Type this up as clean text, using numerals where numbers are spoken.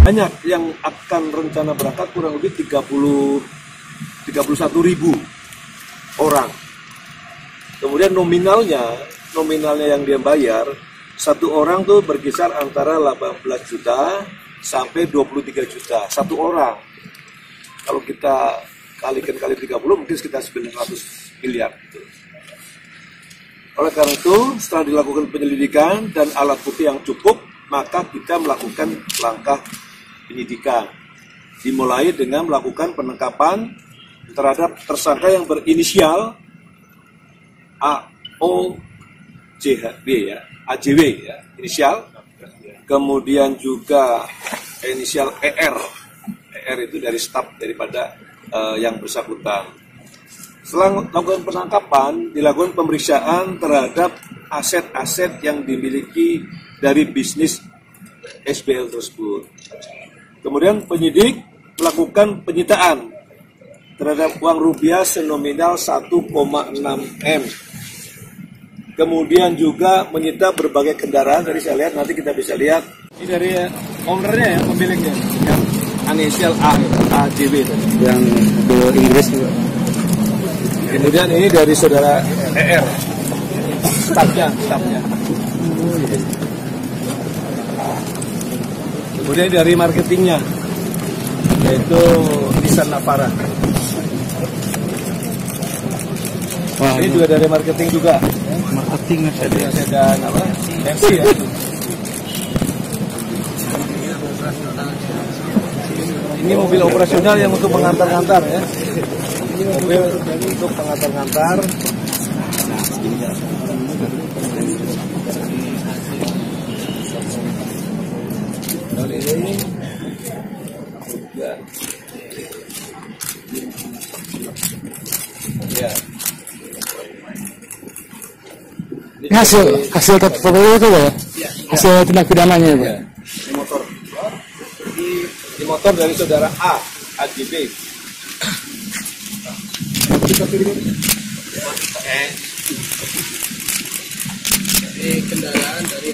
banyak yang akan rencana berangkat, kurang lebih 31.000 orang. Kemudian nominalnya yang dia bayar, satu orang tuh berkisar antara 18 juta sampai 23 juta satu orang. Kalau kita kalikan kali 30 mungkin sekitar 900 miliar. Oleh karena itu, setelah dilakukan penyelidikan dan alat bukti yang cukup, maka kita melakukan langkah penyidikan. Dimulai dengan melakukan penangkapan terhadap tersangka yang berinisial AOJHB ya, AJW ya, inisial. Kemudian juga inisial ER. ER itu dari staf daripada yang bersangkutan. Setelah melakukan penangkapan, dilakukan pemeriksaan terhadap aset-aset yang dimiliki dari bisnis SBL tersebut. Kemudian penyidik melakukan penyitaan terhadap uang rupiah senominal 1,6 M. Kemudian juga menyita berbagai kendaraan, dari saya lihat, nanti kita bisa lihat. Ini dari ownernya ya, pemiliknya, yang inisial AJW yang di Inggris juga. Kemudian ini dari saudara ER, stafnya. Kemudian dari marketingnya, yaitu Lisan Navara. Wah, ini juga dari marketing juga. Marketing dan apa? MC ya. Ini mobil operasional yang untuk mengantar-ngantar ya. Ini mobil untuk pengantar-ngantar. Dan ini ya. Hasil fotonya itu ya? Hasil tindak pidananya ya? Di motor dari saudara AJB. Ini kendaraan dari